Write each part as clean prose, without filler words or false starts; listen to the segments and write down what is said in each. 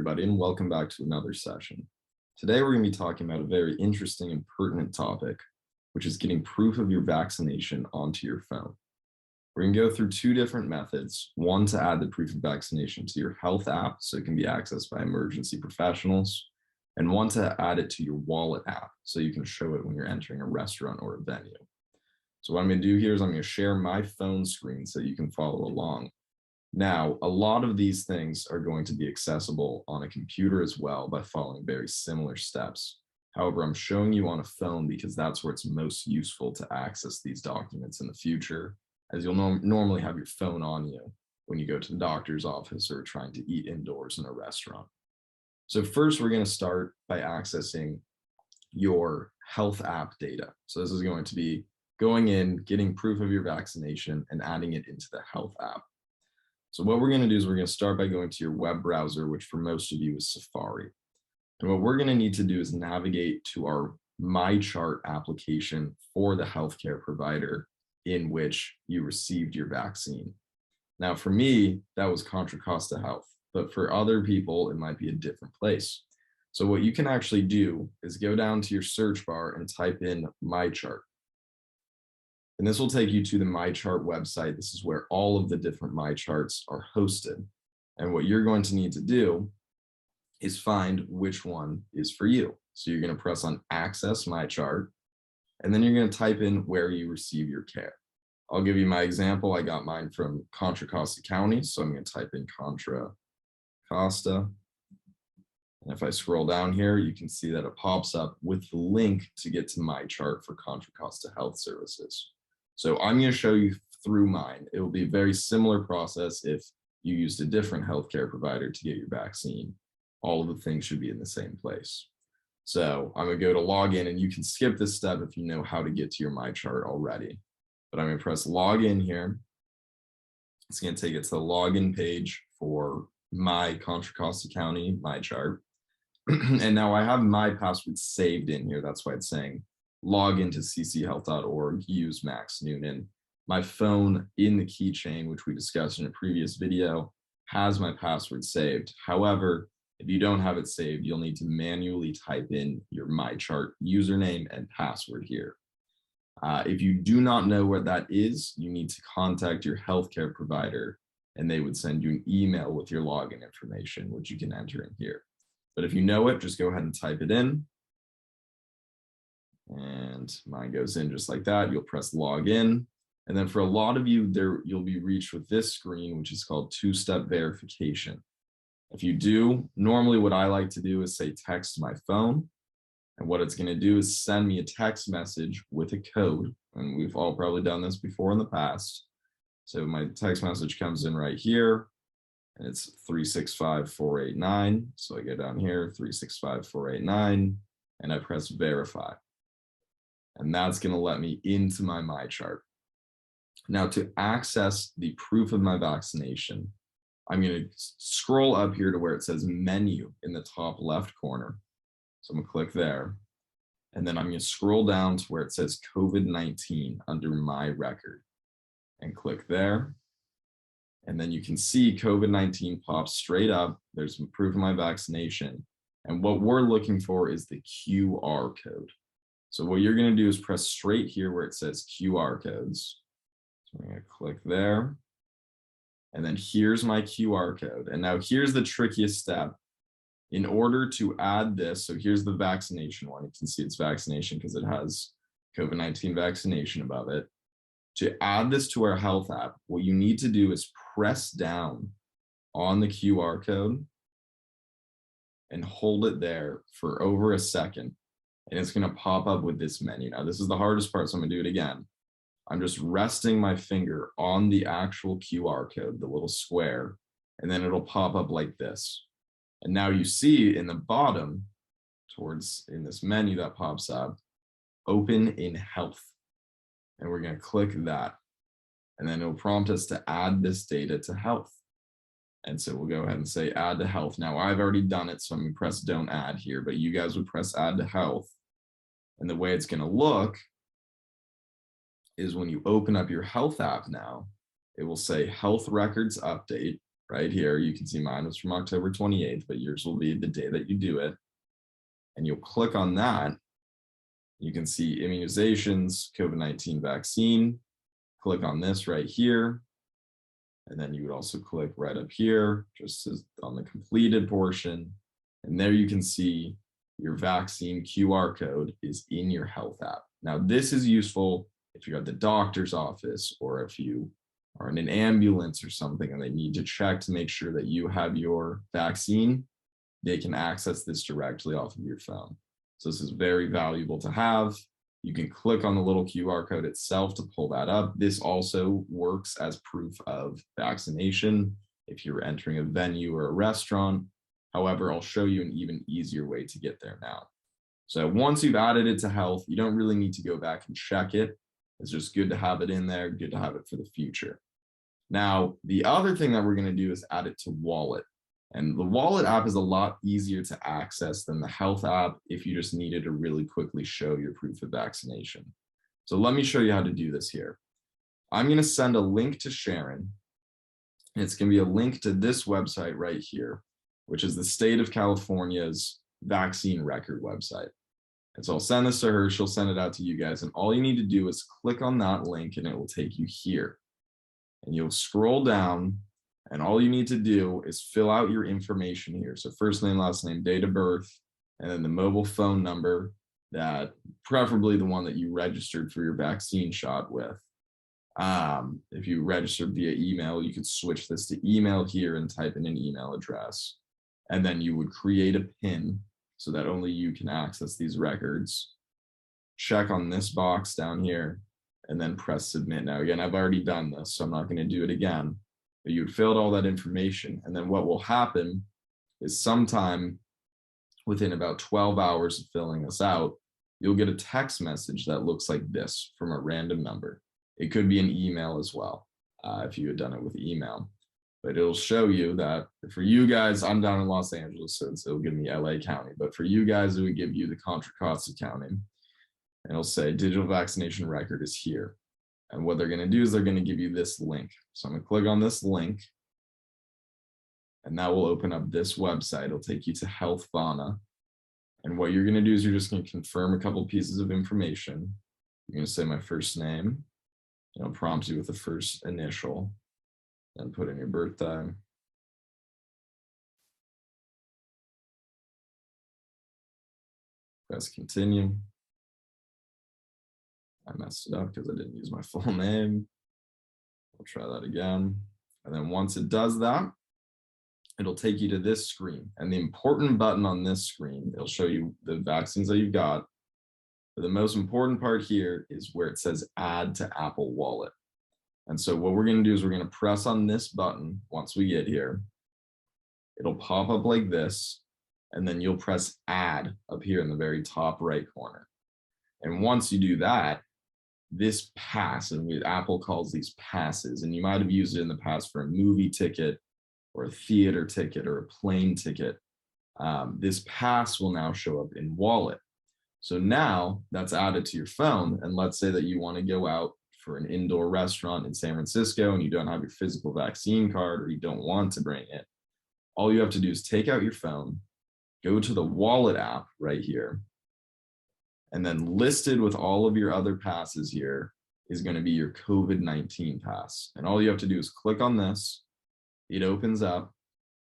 everybody, and welcome back to another session. Today, we're going to be talking about a very interesting and pertinent topic, which is getting proof of your vaccination onto your phone. We're going to go through two different methods, one to add the proof of vaccination to your health app so it can be accessed by emergency professionals, and one to add it to your wallet app so you can show it when you're entering a restaurant or a venue. So what I'm going to do here is I'm going to share my phone screen so you can follow along. Now, a lot of these things are going to be accessible on a computer as well by following very similar steps. However, I'm showing you on a phone because that's where it's most useful to access these documents in the future, as you'll normally have your phone on you when you go to the doctor's office or trying to eat indoors in a restaurant. So first, we're going to start by accessing your health app data. So this is going to be going in, getting proof of your vaccination, and adding it into the health app. So what we're going to do is we're going to start by going to your web browser, which for most of you is Safari. And what we're going to need to do is navigate to our MyChart application for the healthcare provider in which you received your vaccine. Now, for me, that was Contra Costa Health, but for other people, it might be a different place. So what you can actually do is go down to your search bar and type in MyChart. And this will take you to the MyChart website. This is where all of the different MyCharts are hosted. And what you're going to need to do is find which one is for you. So you're going to press on Access MyChart, and then you're going to type in where you receive your care. I'll give you my example. I got mine from Contra Costa County, so I'm going to type in Contra Costa. And if I scroll down here, you can see that it pops up with the link to get to MyChart for Contra Costa Health Services. So I'm going to show you through mine. It will be a very similar process if you used a different healthcare provider to get your vaccine. All of the things should be in the same place. So I'm going to go to login, and you can skip this step if you know how to get to your MyChart already. But I'm going to press login here. It's going to take it to the login page for my Contra Costa County MyChart. And now I have my password saved in here. That's why it's saying log into cchealth.org, use Max Noonan. My phone in the keychain, which we discussed in a previous video, has my password saved. However, if you don't have it saved, you'll need to manually type in your MyChart username and password here. If you do not know what that is, you need to contact your healthcare provider, and they would send you an email with your login information, which you can enter in here. But if you know it, just go ahead and type it in. And mine goes in just like that. You'll press login. And then for a lot of you, you'll be reached with this screen, which is called two-step verification. If you do, normally what I like to do is say text my phone. And what it's going to do is send me a text message with a code. And we've all probably done this before in the past. So my text message comes in right here, and it's 365489. So I go down here, 365489, and I press verify. And that's going to let me into my MyChart. Now, to access the proof of my vaccination, I'm going to scroll up here to where it says menu in the top left corner. So I'm going to click there. And then I'm going to scroll down to where it says COVID-19 under my record and click there. And then you can see COVID-19 pops straight up. There's some proof of my vaccination. And what we're looking for is the QR code. So what you're going to do is press straight here where it says QR codes. So I'm going to click there. And then here's my QR code. And now here's the trickiest step. In order to add this, so here's the vaccination one. You can see it's vaccination because it has COVID-19 vaccination above it. To add this to our health app, what you need to do is press down on the QR code and hold it there for over a second. And it's going to pop up with this menu. Now, this is the hardest part, so I'm going to do it again. I'm just resting my finger on the actual QR code, the little square, and then it'll pop up like this. And now you see in the bottom, in this menu that pops up, open in health. And we're going to click that. And then it'll prompt us to add this data to health. And so we'll go ahead and say add to health. Now I've already done it, so I'm going to press don't add here, but you guys would press add to health. And the way it's going to look is when you open up your health app now, it will say health records update right here. You can see mine was from October 28th, but yours will be the day that you do it. And you'll click on that. You can see immunizations, COVID-19 vaccine. Click on this right here. And then you would also click right up here, just as on the completed portion. And there you can see your vaccine QR code is in your health app. Now, this is useful if you're at the doctor's office or if you are in an ambulance or something and they need to check to make sure that you have your vaccine. They can access this directly off of your phone. So this is very valuable to have. You can click on the little QR code itself to pull that up. This also works as proof of vaccination if you're entering a venue or a restaurant. However, I'll show you an even easier way to get there now. So once you've added it to health, you don't really need to go back and check it. It's just good to have it in there, good to have it for the future. Now, the other thing that we're going to do is add it to Wallet. And the Wallet app is a lot easier to access than the health app if you just needed to really quickly show your proof of vaccination. So let me show you how to do this here. I'm going to send a link to Sharon. And it's going to be a link to this website right here, which is the state of California's vaccine record website. And so I'll send this to her. She'll send it out to you guys. And all you need to do is click on that link and it will take you here. And you'll scroll down. And all you need to do is fill out your information here. So first name, last name, date of birth, and then the mobile phone number that preferably the one that you registered for your vaccine shot with. If you registered via email, you could switch this to email here and type in an email address. And then you would create a PIN so that only you can access these records. Check on this box down here and then press submit. Now, again, I've already done this, so I'm not going to do it again. But you'd filled all that information. And then what will happen is sometime within about 12 hours of filling this out, you'll get a text message that looks like this from a random number. It could be an email as well, if you had done it with email. But it'll show you that for you guys, I'm down in Los Angeles, so it'll give me LA County. But for you guys, it would give you the Contra Costa County. And it'll say digital vaccination record is here. And what they're going to do is they're going to give you this link. So I'm going to click on this link. And that will open up this website. It'll take you to Health Fauna. And what you're going to do is you're just going to confirm a couple pieces of information. You're going to say my first name. It'll prompt you with the first initial. Then put in your birthday. Press continue. I messed it up because I didn't use my full name. I'll try that again. And then once it does that, it'll take you to this screen. And the important button on this screen, it'll show you the vaccines that you've got. But the most important part here is where it says add to Apple Wallet. And so what we're going to do is we're going to press on this button once we get here. It'll pop up like this. And then you'll press add up here in the very top right corner. And once you do that, this pass, and Apple calls these passes, and you might have used it in the past for a movie ticket or a theater ticket or a plane ticket. This pass will now show up in Wallet. So now that's added to your phone. And let's say that you want to go out for an indoor restaurant in San Francisco and you don't have your physical vaccine card or you don't want to bring it. All you have to do is take out your phone, go to the Wallet app right here, and then listed with all of your other passes here is going to be your COVID-19 pass. And all you have to do is click on this. It opens up.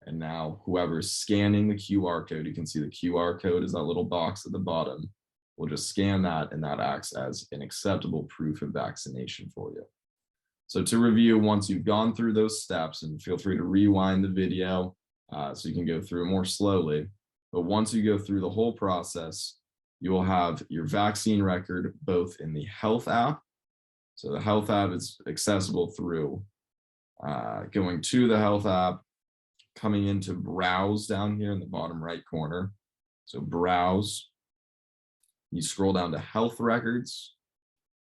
And now whoever's scanning the QR code, you can see the QR code is that little box at the bottom. We'll just scan that and that acts as an acceptable proof of vaccination for you. So to review, once you've gone through those steps, and feel free to rewind the video so you can go through it more slowly. But once you go through the whole process, you will have your vaccine record both in the health app. So the health app is accessible through going to the health app, coming into browse down here in the bottom right corner. So browse, you scroll down to health records,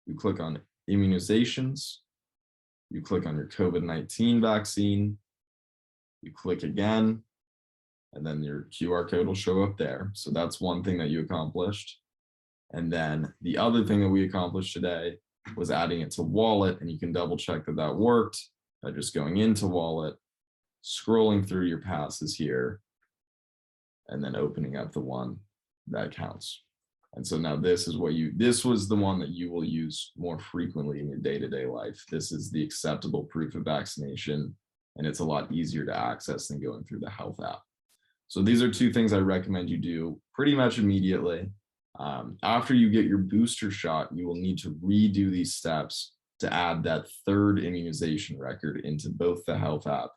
you click on immunizations, you click on your COVID-19 vaccine, you click again, and then your QR code will show up there. So that's one thing that you accomplished. And then the other thing that we accomplished today was adding it to Wallet, and you can double check that that worked by just going into Wallet, scrolling through your passes here, and then opening up the one that counts. And so now this was the one that you will use more frequently in your day-to-day life. This is the acceptable proof of vaccination, and it's a lot easier to access than going through the health app. So these are two things I recommend you do pretty much immediately. After you get your booster shot, you will need to redo these steps to add that third immunization record into both the health app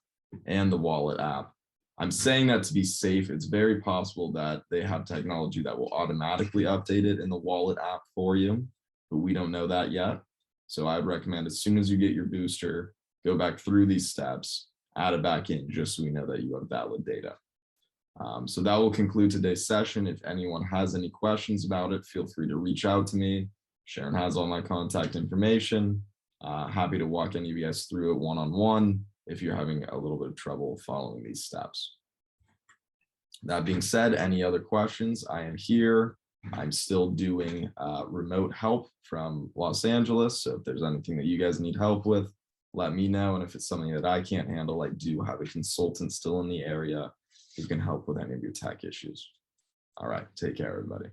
and the wallet app. I'm saying that to be safe. It's very possible that they have technology that will automatically update it in the wallet app for you, but we don't know that yet. So I'd recommend as soon as you get your booster, go back through these steps, add it back in just so we know that you have valid data. So that will conclude today's session. If anyone has any questions about it, feel free to reach out to me. Sharon has all my contact information. Happy to walk any of you guys through it one-on-one if you're having a little bit of trouble following these steps. That being said, any other questions? I am here. I'm still doing remote help from Los Angeles. So if there's anything that you guys need help with, let me know. And if it's something that I can't handle, I do have a consultant still in the area who can help with any of your tech issues. All right, take care, everybody.